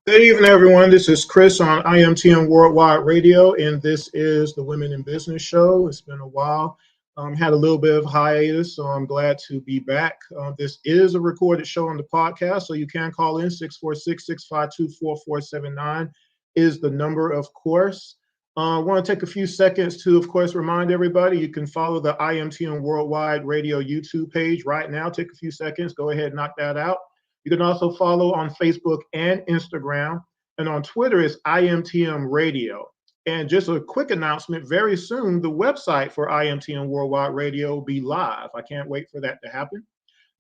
Good evening, everyone. This is Chris on IMTM Worldwide Radio, and this is the Women in Business Show. It's been a while. Had a little bit of hiatus, so I'm glad to be back. This is a recorded show on the podcast, so you can call in 646-652-4479 is the number, of course. I want to take a few seconds to, of course, remind everybody you can follow the IMTM Worldwide Radio YouTube page right now. Take a few seconds. Go ahead and knock that out. You can also follow on Facebook and Instagram. And on Twitter is IMTM Radio. And just a quick announcement, very soon, the website for IMTM Worldwide Radio will be live. I can't wait for that to happen.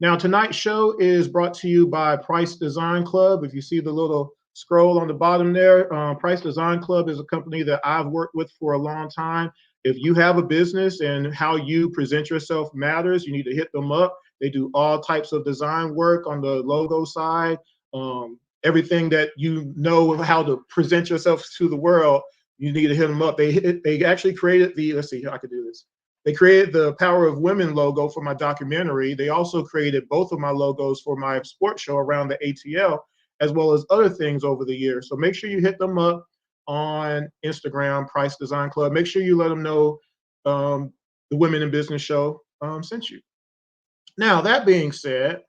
Now, tonight's show is brought to you by Price Design Club. If you see the little scroll on the bottom there, Price Design Club is a company that I've worked with for a long time. If you have a business and how you present yourself matters, you need to hit them up. They do all types of design work on the logo side. Everything that you know how to present yourself to the world, you need to hit them up. They actually created let's see, I could do this. They created the Power of Women logo for my documentary. They also created both of my logos for my sports show around the ATL, as well as other things over the years. So make sure you hit them up on Instagram, Price Design Club. Make sure you let them know the Women in Business Show sent you. Now, that being said,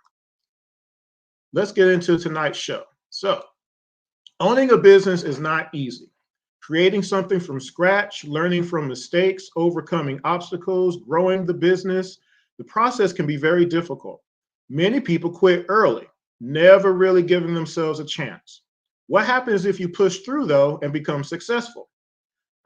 let's get into tonight's show. So, owning a business is not easy. Creating something from scratch, learning from mistakes, overcoming obstacles, growing the business, the process can be very difficult. Many people quit early, never really giving themselves a chance. What happens if you push through, though, and become successful?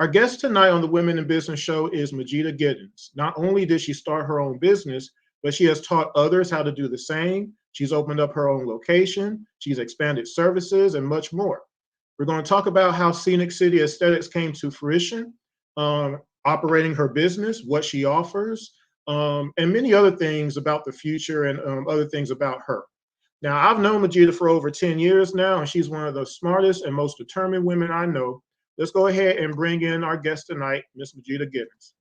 Our guest tonight on the Women in Business Show is Majeedah Giddens. Not only did she start her own business, but she has taught others how to do the same. She's opened up her own location. She's expanded services and much more. We're going to talk about how Scenic City Aesthetics came to fruition, operating her business, what she offers, and many other things about the future and other things about her. Now, I've known Majeedah for over 10 years now, and she's one of the smartest and most determined women I know. Let's go ahead and bring in our guest tonight, Miss Majeedah Giddens.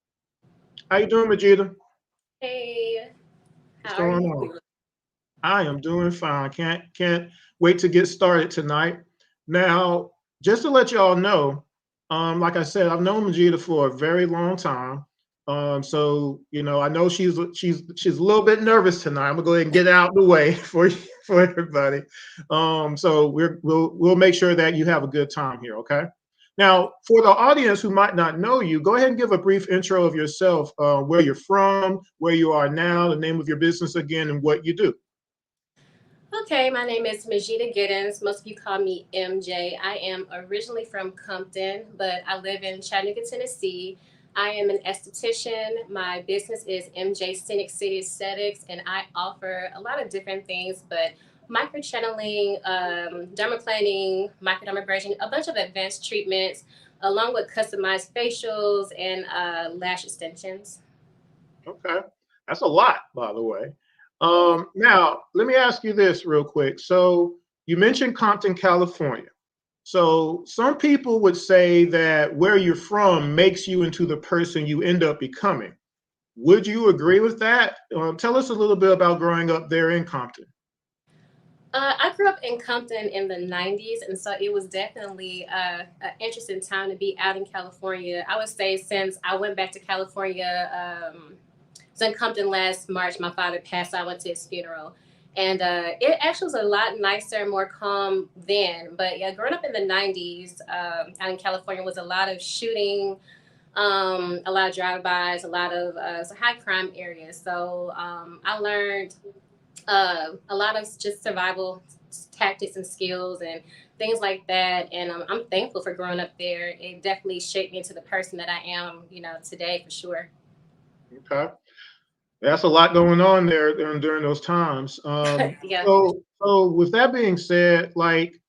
How you doing, Majeedah? Hey, What's how are going you? on? I am doing fine. Can't wait to get started tonight. Now, just to let y'all know, like I said, I've known Majeedah for a very long time. So I know she's a little bit nervous tonight. I'm gonna go ahead and get it out of the way for everybody. So we'll make sure that you have a good time here. Okay. Now, for the audience who might not know you, go ahead and give a brief intro of yourself, where you're from, where you are now, the name of your business again, and what you do. Okay, my name is Majeedah Giddens. Most of you call me MJ. I am originally from Compton, but I live in Chattanooga, Tennessee. I am an esthetician. My business is MJ Scenic City Aesthetics, and I offer a lot of different things, but microchanneling, dermaplaning, microdermabrasion, a bunch of advanced treatments, along with customized facials and lash extensions. Okay, that's a lot, by the way. Now, let me ask you this real quick. So you mentioned Compton, California. So some people would say that where you're from makes you into the person you end up becoming. Would you agree with that? Tell us a little bit about growing up there in Compton. I grew up in Compton in the 90s, and so it was definitely an interesting time to be out in California. I would say since I went back to California, was in Compton last March. My father passed, so I went to his funeral. And it actually was a lot nicer and more calm then. But yeah, growing up in the 90s out in California was a lot of shooting, a lot of drive-bys, a lot of high crime areas. So I learned a lot of just survival tactics and skills and things like that. And I'm thankful for growing up there. It definitely shaped me into the person that I am, today for sure. Okay. That's a lot going on there during those times. Yeah. So with that being said, like,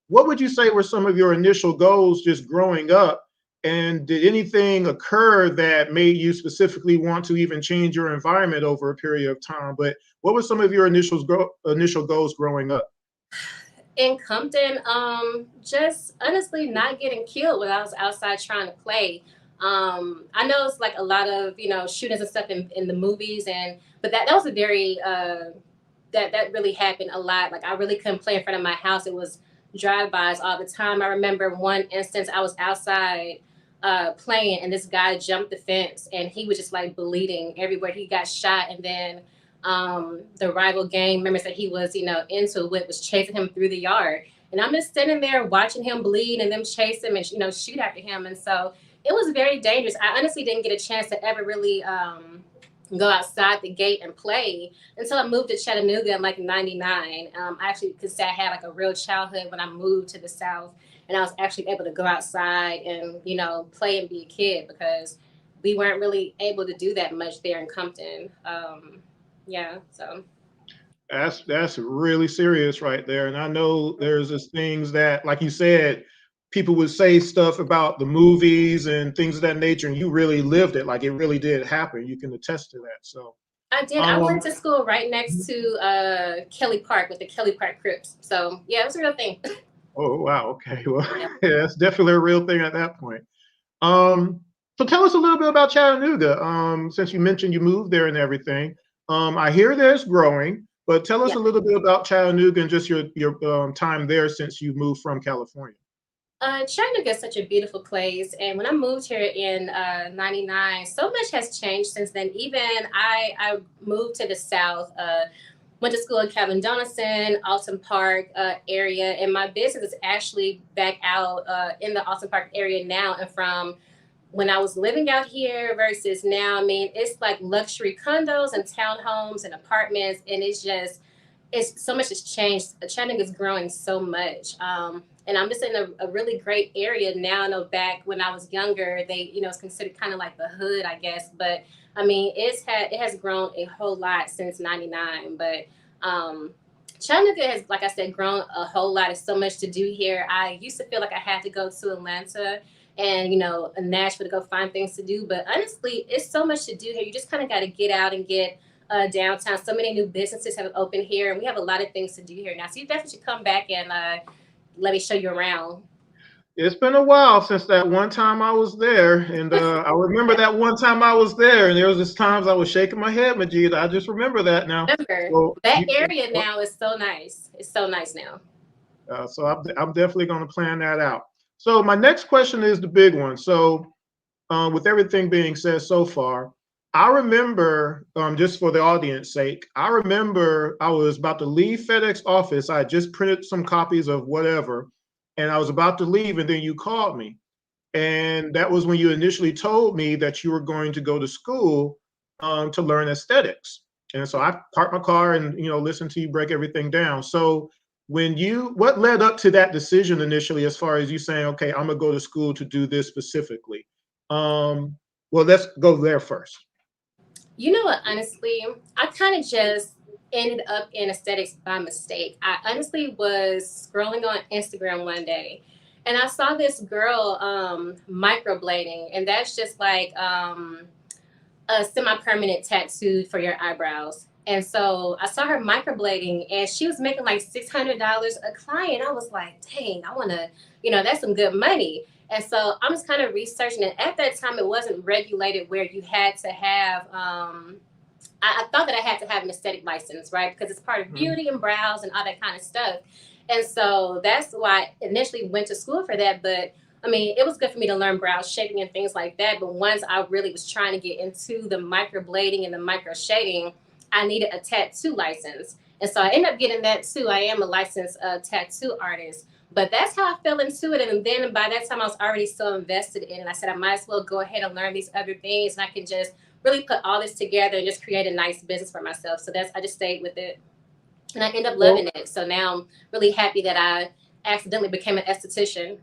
what would you say were some of your initial goals just growing up? And did anything occur that made you specifically want to even change your environment over a period of time? But what were some of your initial goals growing up? In Compton, just honestly not getting killed when I was outside trying to play. I know it's like a lot of shootings and stuff in the movies, but that was a very that really happened a lot. Like I really couldn't play in front of my house. It was drive-bys all the time. I remember one instance I was outside playing, and this guy jumped the fence, and he was just like bleeding everywhere. He got shot, and then the rival gang members that he was, into with was chasing him through the yard. And I'm just sitting there watching him bleed and them chase him and shoot after him. And so it was very dangerous. I honestly didn't get a chance to ever really go outside the gate and play until I moved to Chattanooga in like '99. I actually could say I had like a real childhood when I moved to the South, and I was actually able to go outside and play and be a kid because we weren't really able to do that much there in Compton. Yeah, so. That's really serious right there. And I know there's this things that, like you said, people would say stuff about the movies and things of that nature, and you really lived it. Like it really did happen. You can attest to that. So I did. I went to school right next to Kelly Park with the Kelly Park Crips. So yeah, it was a real thing. Oh wow, okay. Well, yeah, that's definitely a real thing at that point. So tell us a little bit about Chattanooga. Since you mentioned you moved there and everything. I hear that it's growing, but tell us Yeah. a little bit about Chattanooga and just your time there since you moved from California. Chattanooga is such a beautiful place, and when I moved here in '99, so much has changed since then. Even I moved to the South, went to school in Calvin Donaldson, Alton Park area, and my business is actually back out in the Alton Park area now. And from when I was living out here versus now, I mean, it's like luxury condos and townhomes and apartments, and it's so much has changed. Chattanooga is growing so much. And I'm just in a really great area now. I know back when I was younger, it's considered kind of like the hood, I guess. But I mean, it has grown a whole lot since '99. But Chattanooga has, like I said, grown a whole lot. There's so much to do here. I used to feel like I had to go to Atlanta and Nashville to go find things to do. But honestly, it's so much to do here. You just kind of got to get out and get downtown. So many new businesses have opened here, and we have a lot of things to do here now. So you definitely should come back and let me show you around. It's been a while since that one time I was there, and I remember that one time I was there, and there was just times I was shaking my head, Majeedah. I just remember that now. Remember, So that area now is so nice. It's so nice now. so I'm definitely going to plan that out. So my next question is the big one. So with everything being said so far, I remember, just for the audience sake, I remember I was about to leave FedEx office. I had just printed some copies of whatever, and I was about to leave, and then you called me. And that was when you initially told me that you were going to go to school to learn aesthetics. And so I parked my car and listened to you break everything down. So what led up to that decision initially, as far as you saying, okay, I'm gonna go to school to do this specifically? Well, let's go there first. You know what? Honestly, I kind of just ended up in aesthetics by mistake. I honestly was scrolling on Instagram one day, and I saw this girl microblading, and that's just like a semi-permanent tattoo for your eyebrows. And so I saw her microblading, and she was making like $600 a client. I was like, dang, I want to, that's some good money. And so I'm just kind of researching it. At that time, it wasn't regulated where you had to have. I thought that I had to have an aesthetic license, right? Because it's part of beauty and brows and all that kind of stuff. And so that's why I initially went to school for that. But I mean, it was good for me to learn brow shaping and things like that. But once I really was trying to get into the microblading and the micro shading, I needed a tattoo license. And so I ended up getting that too. I am a licensed tattoo artist. But that's how I fell into it. And then by that time, I was already so invested in it. I said, I might as well go ahead and learn these other things. And I can just really put all this together and just create a nice business for myself. So I just stayed with it. And I ended up loving it. So now I'm really happy that I accidentally became an esthetician.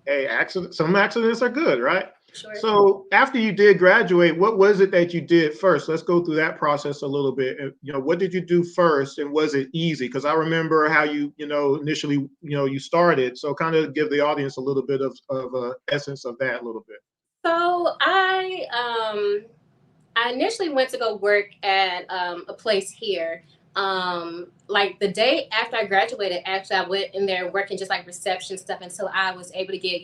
Hey, some accidents are good, right? Sure. So after you did graduate, what was it that you did first? Let's go through that process a little bit. What did you do first, and was it easy? Because I remember how initially, you started. So kind of give the audience a little bit of essence of that a little bit. So I initially went to go work at a place here. Like the day after I graduated, actually, I went in there working just like reception stuff until I was able to get,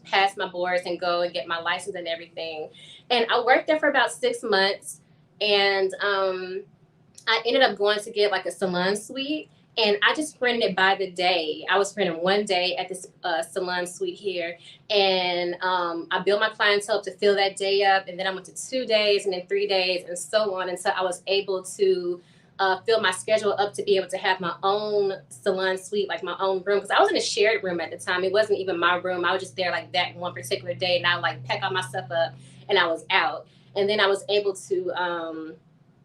pass my boards and go and get my license and everything. And I worked there for about 6 months. And I ended up going to get like a salon suite. And I just rented it by the day. I was renting one day at this salon suite here, and I built my clientele to fill that day up, and then I went to 2 days, and then 3 days, and so on until I was able to fill my schedule up to be able to have my own salon suite, like my own room, because I was in a shared room at the time. It wasn't even my room. I was just there like that one particular day, and I would like pack all my stuff up, and I was out. And then I was able to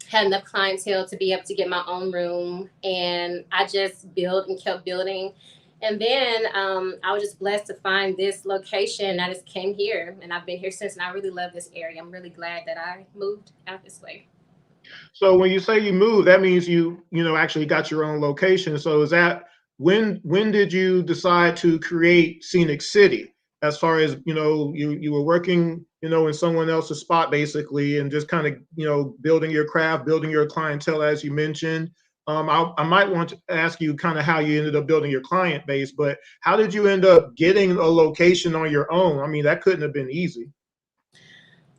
had enough clientele to be able to get my own room, and I just built and kept building. And then I was just blessed to find this location. I just came here, and I've been here since, and I really love this area. I'm really glad that I moved out this way. So when you say you moved, that means you know actually got your own location. So is that when did you decide to create Scenic City? As far as you were working in someone else's spot basically, and just kind of building your craft, building your clientele as you mentioned. I might want to ask you kind of how you ended up building your client base, but how did you end up getting a location on your own? I mean, that couldn't have been easy.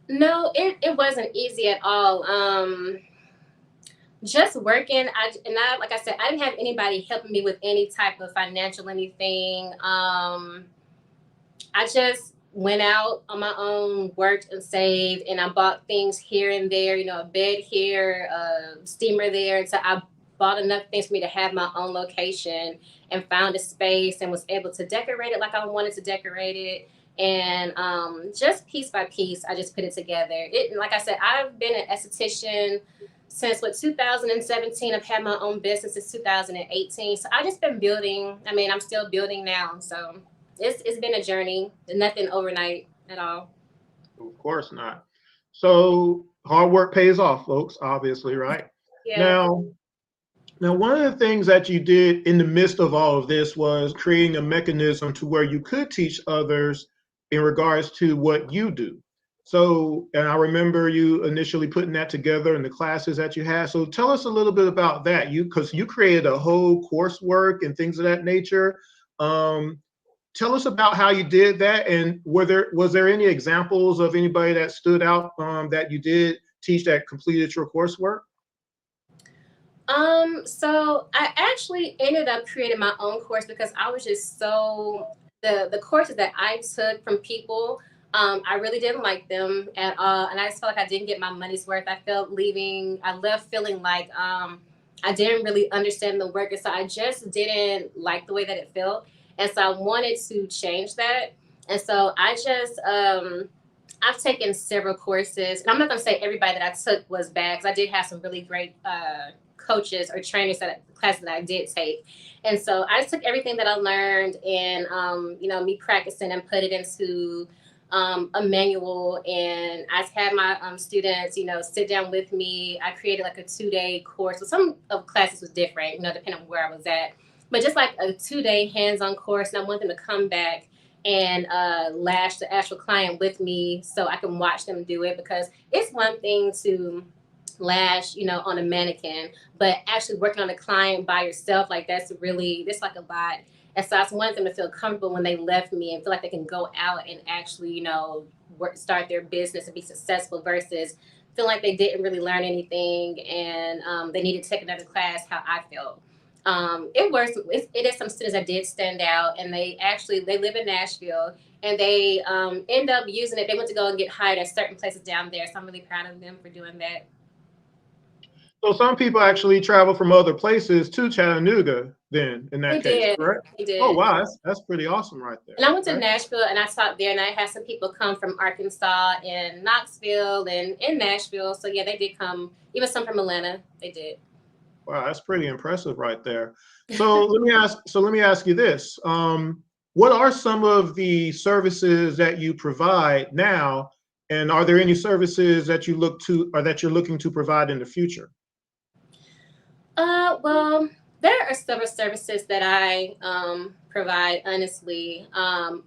No, it wasn't easy at all. Just working. Like I said, I didn't have anybody helping me with any type of financial anything. I just went out on my own, worked and saved, and I bought things here and there, a bed here, a steamer there. And so I bought enough things for me to have my own location, and found a space and was able to decorate it like I wanted to decorate it. And just piece by piece, I just put it together. Like I said, I've been an esthetician since 2017. I've had my own business since 2018. So I just been building. I mean, I'm still building now. So it's been a journey, nothing overnight at all. Of course not. So hard work pays off, folks, obviously, right? Yeah. Now, one of the things that you did in the midst of all of this was creating a mechanism to where you could teach others in regards to what you do. So, and I remember you initially putting that together in the classes that you had. So tell us a little bit about that. Because you created a whole coursework and things of that nature. Um, Tell us about how you did that, and was there any examples of anybody that stood out that you did teach that completed your coursework? So I actually ended up creating my own course because I was just so the courses that I took from people, I really didn't like them at all, and I just felt like I didn't get my money's worth. I left feeling like I didn't really understand the work, and so I just didn't like the way that it felt, and so I wanted to change that, and so I've taken several courses, and I'm not going to say everybody that I took was bad, because I did have some really great coaches or trainers that classes that I did take. And so I just took everything that I learned, and me practicing and put it into a manual. And I had my students, sit down with me. I created like a 2 day course. So some of classes was different, depending on where I was at. But just like a 2 day hands-on course, and I want them to come back and lash the actual client with me so I can watch them do it, because it's one thing to lash, on a mannequin, but actually working on a client by yourself, like that's like a lot. And so I just wanted them to feel comfortable when they left me and feel like they can go out and actually, start their business and be successful, versus feeling like they didn't really learn anything, and they needed to take another class, how I felt. It is some students that did stand out, and they live in Nashville, and they end up using it. They went to go and get hired at certain places down there. So I'm really proud of them for doing that. So some people actually travel from other places to Chattanooga then in They that case, did. correct? They Oh did. wow, that's pretty awesome right there. And I went to Okay. Nashville, and I taught there, and I had some people come from Arkansas and Knoxville and in Nashville. So yeah, they did come. Even some from Atlanta. They did. Wow, that's pretty impressive right there. So let me ask you this. What are some of the services that you provide now, and are there any services that you look to or that you're looking to provide in the future? Well, there are several services that I provide. Honestly,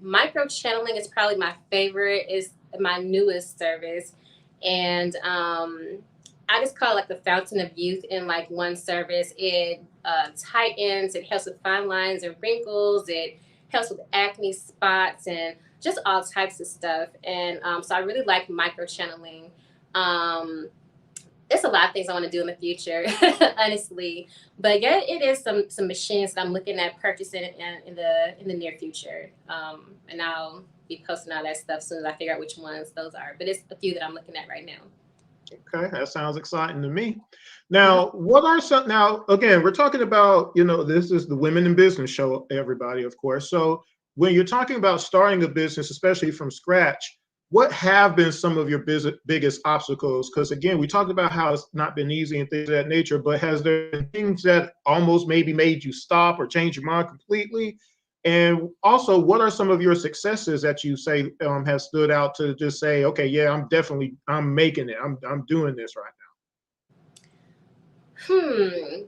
micro channeling is probably my favorite. Is my newest service, and I just call it like the fountain of youth in like one service. It tightens. It helps with fine lines and wrinkles. It helps with acne spots and just all types of stuff. And so I really like micro channeling. Um, it's a lot of things I want to do in the future, honestly. But yeah, it is some machines that I'm looking at purchasing in the near future. And I'll be posting all that stuff as soon as I figure out which ones those are. But it's a few that I'm looking at right now. Okay, that sounds exciting to me. Mhm. Now, what are some, now, again, we're talking about, this is the Women in Business show, everybody, of course. So when you're talking about starting a business, especially from scratch, what have been some of your biggest obstacles? Because again, we talked about how it's not been easy and things of that nature, but has there been things that almost maybe made you stop or change your mind completely? And also, what are some of your successes that you say have stood out to just say, okay, yeah, I'm making it. I'm doing this right Hmm.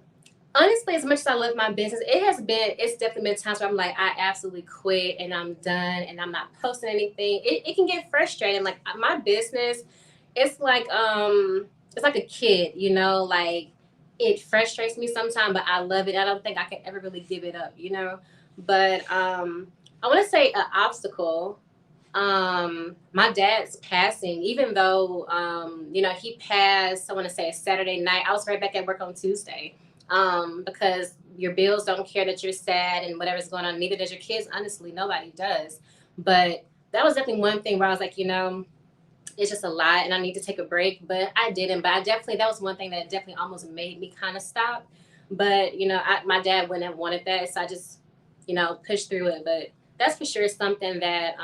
Honestly, as much as I love my business, it's definitely been times where I'm like, I absolutely quit and I'm done and I'm not posting anything. It can get frustrating. Like my business, it's like it's like a kid, like it frustrates me sometimes, but I love it. I don't think I can ever really give it up. But I want to say an obstacle. My dad's passing, even though he passed, I want to say a Saturday night. I was right back at work on Tuesday. Because your bills don't care that you're sad and whatever's going on, neither does your kids. Honestly, nobody does. But that was definitely one thing where I was like, it's just a lot and I need to take a break. But I didn't. But that was one thing that definitely almost made me kind of stop. But my dad wouldn't have wanted that, so I just pushed through it. But that's for sure something that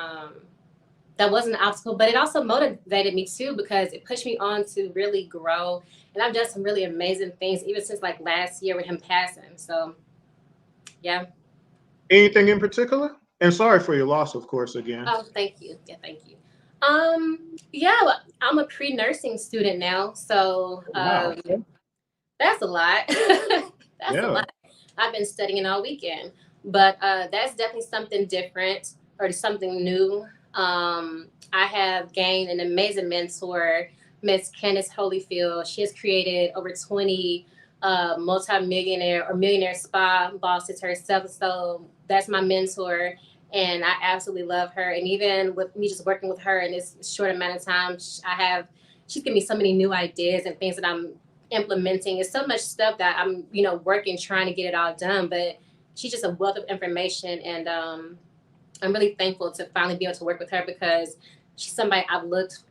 wasn't an obstacle, but it also motivated me too because it pushed me on to really grow. And I've done some really amazing things even since like last year with him passing. So yeah. Anything in particular? And sorry for your loss, of course, again. Oh, thank you. Yeah, thank you. Yeah, well, I'm a pre-nursing student now, so Wow. that's a lot. That's a Yeah. lot. I've been studying all weekend, but that's definitely something different or something new. I have gained an amazing mentor, Miss Candace Holyfield. She has created over 20 multi-millionaire or millionaire spa bosses herself. So that's my mentor, and I absolutely love her. And even with me just working with her in this short amount of time, she's given me so many new ideas and things that I'm implementing. It's so much stuff that I'm, working, trying to get it all done. But she's just a wealth of information, and I'm really thankful to finally be able to work with her because she's somebody I've looked,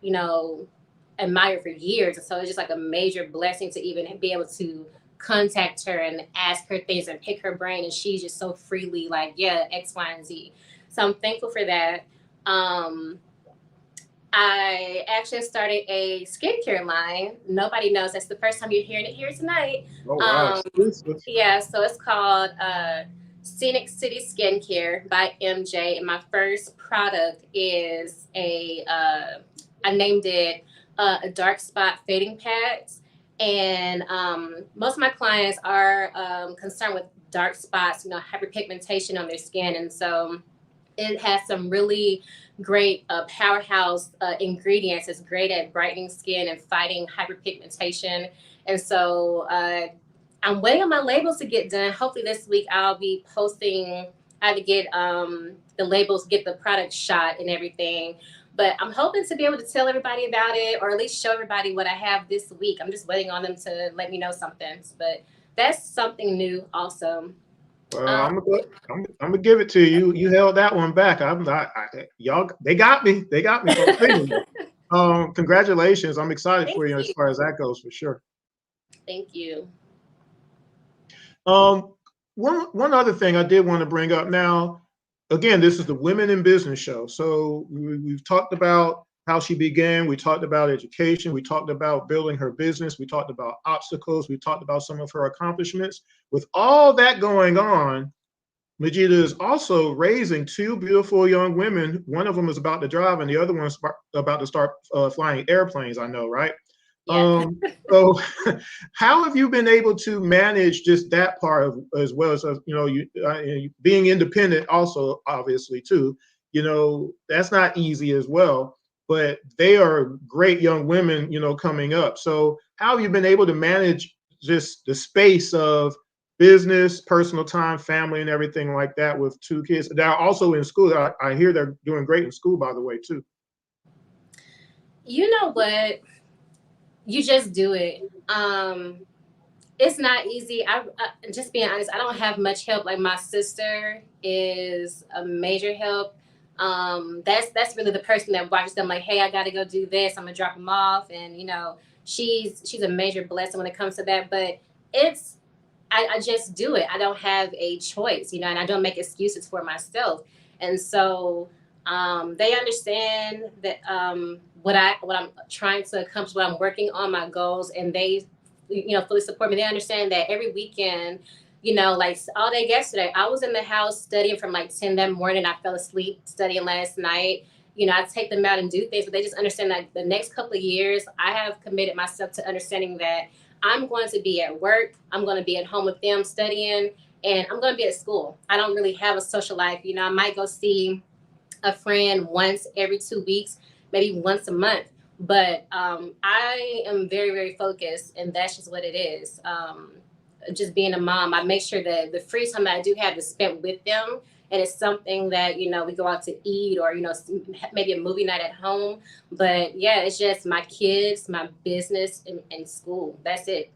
admired for years. And so it's just like a major blessing to even be able to contact her and ask her things and pick her brain. And she's just so freely like, yeah, X, Y, and Z. So I'm thankful for that. Um, I actually started a skincare line. Nobody knows. That's the first time you're hearing it here tonight. Oh, wow. Um, yeah, so it's called Scenic City Skincare by MJ. And my first product is I named it a dark spot fading pads. And most of my clients are concerned with dark spots, hyperpigmentation on their skin. And so it has some really great powerhouse ingredients. It's great at brightening skin and fighting hyperpigmentation. And so I'm waiting on my labels to get done. Hopefully this week I'll be posting. I have to get the labels, get the product shot and everything. But I'm hoping to be able to tell everybody about it or at least show everybody what I have this week. I'm just waiting on them to let me know something. But that's something new also. Well, I'm gonna give it to you. You held that one back. I'm not. Y'all, they got me. They got me from thinking. Congratulations. I'm excited Thank for you as you. far as that goes, for sure. Thank you. Um, one other thing I did want to bring up now, again, this is the Women in Business show. So we've talked about how she began. We talked about education. We talked about building her business. We talked about obstacles. We talked about some of her accomplishments. With all that going on, Majeedah is also raising two beautiful young women. One of them is about to drive, and the other one's about to start flying airplanes. I know, right? Yeah. So how have you been able to manage just that part of, as well as you being independent also obviously too, that's not easy as well, but they are great young women, coming up. So how have you been able to manage just the space of business, personal time, family, and everything like that with two kids that are also in school? I hear they're doing great in school, by the way, too. You know what? You just do it. It's not easy. Just being honest, I don't have much help. Like my sister is a major help. That's really the person that watches them. Like, hey, I got to go do this. I'm gonna drop them off, and she's a major blessing when it comes to that. But it's I just do it. I don't have a choice, and I don't make excuses for myself. And so they understand that what I'm trying to accomplish, what I'm working on, my goals, and they fully support me. They understand that every weekend, like all day yesterday, I was in the house studying from like 10 that morning. I fell asleep studying last night. I take them out and do things, but they just understand that the next couple of years, I have committed myself to understanding that I'm going to be at work. I'm going to be at home with them studying, and I'm going to be at school. I don't really have a social life. I might go see a friend once every 2 weeks, maybe once a month. But I am very, very focused, and that's just what it is. Just being a mom, I make sure that the free time that I do have is spent with them. And it's something that, we go out to eat or, maybe a movie night at home. But yeah, it's just my kids, my business, and school. That's it.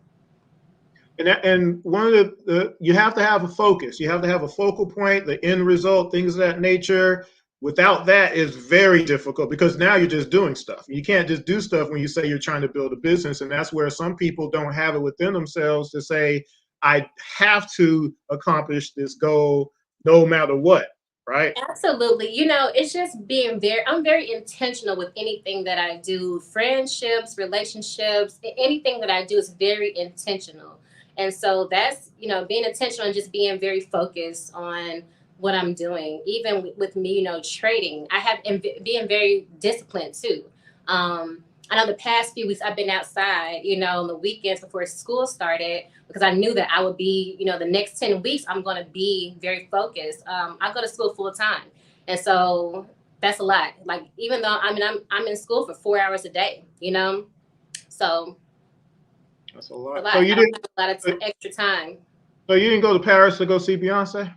And one of you have to have a focus. You have to have a focal point, the end result, things of that nature. Without that, it's very difficult because now you're just doing stuff. You can't just do stuff when you say you're trying to build a business. And that's where some people don't have it within themselves to say, I have to accomplish this goal no matter what, right? Absolutely. It's just I'm very intentional with anything that I do. Friendships, relationships, anything that I do is very intentional. And so that's, being intentional and just being very focused on what I'm doing. Even with me, trading, I have and being very disciplined too. I know the past few weeks I've been outside, on the weekends before school started because I knew that I would be, the next 10 weeks, I'm going to be very focused. I go to school full time. And so that's a lot. Like, even though I'm in school for 4 hours a day, so that's a a lot. lot. I don't have a lot of extra time. So you didn't go to Paris to go see Beyonce?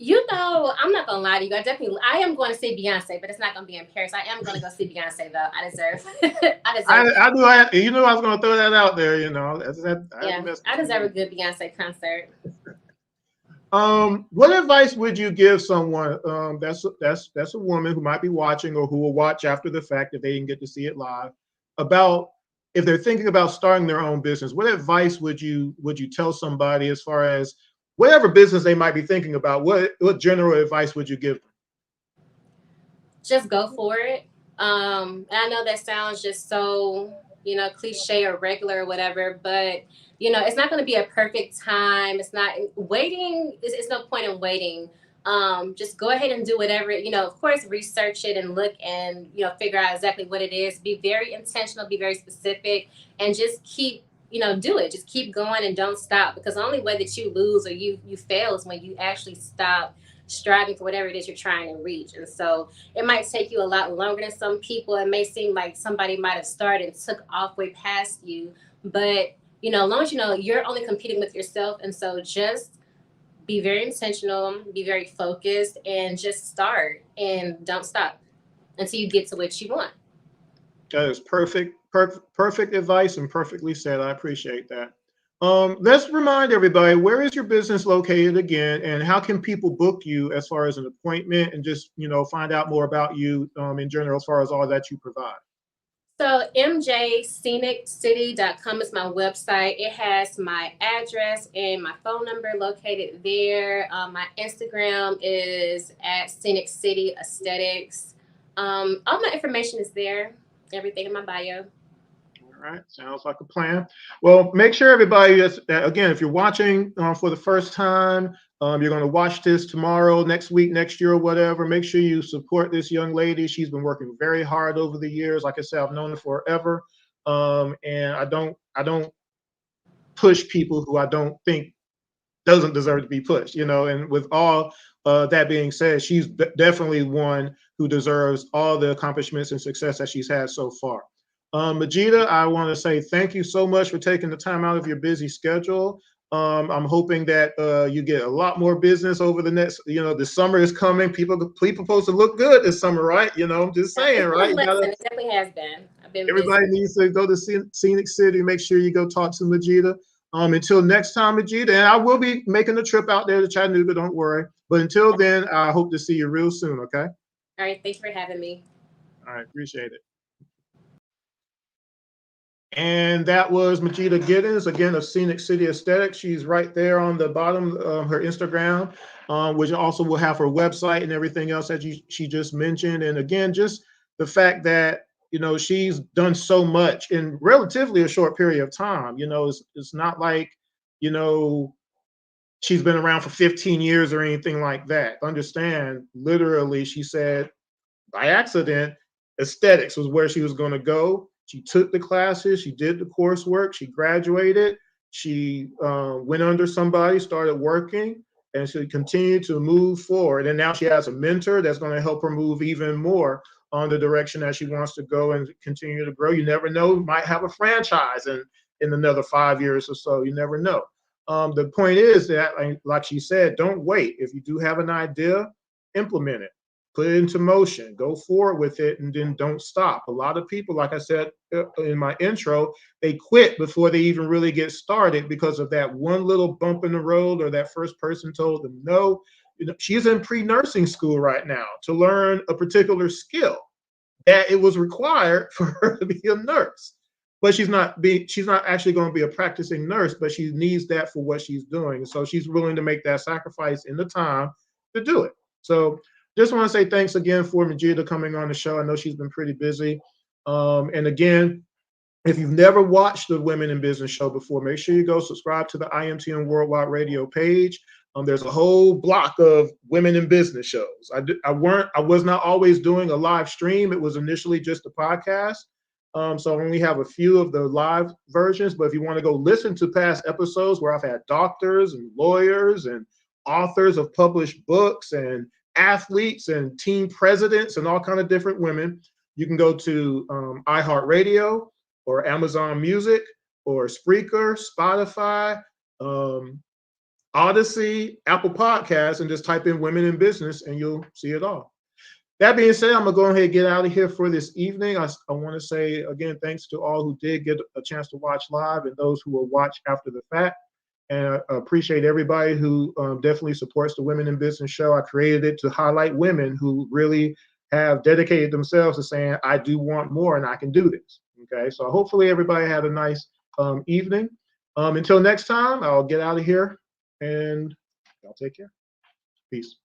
I'm not gonna lie to you. I am going to see Beyonce, but it's not gonna be in Paris. I am gonna go see Beyonce though. I deserve, I deserve. I knew I was going to throw that out there. Yeah, I deserve a good Beyonce concert. What advice would you give someone that's a woman who might be watching or who will watch after the fact if they didn't get to see it live about if they're thinking about starting their own business? What advice would you tell somebody as far as whatever business they might be thinking about? What general advice would you give them? Just go for it. And I know that sounds just so, cliche or regular or whatever, but it's not going to be a perfect time. It's not waiting. It's no point in waiting. Just go ahead and do whatever, of course, research it and look and, figure out exactly what it is. Be very intentional, be very specific, and just keep, do it. Just keep going and don't stop, because the only way that you lose or you fail is when you actually stop striving for whatever it is you're trying to reach. And so it might take you a lot longer than some people. It may seem like somebody might have started and took off way past you, but as long as you're only competing with yourself. And so just be very intentional, be very focused, and just start and don't stop until you get to what you want. That is perfect advice and perfectly said. I appreciate that. Let's remind everybody, where is your business located again, and how can people book you as far as an appointment and just, find out more about you in general as far as all that you provide? So mjsceniccity.com is my website. It has my address and my phone number located there. My Instagram is at Scenic City Aesthetics. All my information is there. Everything in my bio. All right, sounds like a plan. Well, make sure everybody that again, if you're watching for the first time, you're going to watch this tomorrow, next week, next year, or whatever. Make sure you support this young lady. She's been working very hard over the years. Like I said, I've known her forever, and I don't push people who I don't think doesn't deserve to be pushed. And with all that being said, she's definitely one who deserves all the accomplishments and success that she's had so far. Majeedah, I want to say thank you so much for taking the time out of your busy schedule. I'm hoping that you get a lot more business over the next, the summer is coming. People supposed to look good this summer, right? I'm just saying, It's been right? a blessing. It definitely has been. I've been busy. Everybody needs to go to Scenic City. Make sure you go talk to Majeedah. Until next time, Majeedah, and I will be making a trip out there to Chattanooga, don't worry. But until then, I hope to see you real soon, okay? All right, thanks for having me. All right, appreciate it. And that was Majeedah Giddens, again, of Scenic City Aesthetics. She's right there on the bottom of her Instagram, which also will have her website and everything else that she just mentioned. And again, just the fact that, you know, she's done so much in relatively a short period of time. You know, it's not like, you know, she's been around for 15 years or anything like that. Understand, literally, she said, by accident, aesthetics was where she was going to go. She took the classes, she did the coursework, she graduated, she went under somebody, started working, and she continued to move forward. And now she has a mentor that's going to help her move even more on the direction that she wants to go and continue to grow. You never know, might have a franchise in another 5 years or so. You never know. The point is that, like she said, don't wait. If you do have an idea, implement it. Put it into motion, go forward with it, and then don't stop. A lot of people, like I said in my intro, they quit before they even really get started because of that one little bump in the road or that first person told them no. You know, she's in pre-nursing school right now to learn a particular skill that it was required for her to be a nurse. But she's not actually going to be a practicing nurse, but she needs that for what she's doing. So she's willing to make that sacrifice in the time to do it. So just want to say thanks again for Majeedah coming on the show. I know she's been pretty busy. And again, if you've never watched the Women in Business show before, make sure you go subscribe to the IMTN Worldwide Radio page. There's a whole block of women in business shows. I was not always doing a live stream. It was initially just a podcast. So I only have a few of the live versions, but if you want to go listen to past episodes where I've had doctors and lawyers and authors of published books and athletes and team presidents and all kind of different women, you can go to iHeartRadio or Amazon Music or Spreaker, Spotify, Odyssey, Apple Podcasts, and just type in Women in Business and you'll see it all. That being said, I'm going to go ahead and get out of here for this evening. I want to say, again, thanks to all who did get a chance to watch live and those who will watch after the fact. And I appreciate everybody who definitely supports the Women in Business show. I created it to highlight women who really have dedicated themselves to saying, I do want more and I can do this. Okay, so hopefully everybody had a nice evening. Until next time, I'll get out of here and y'all take care. Peace.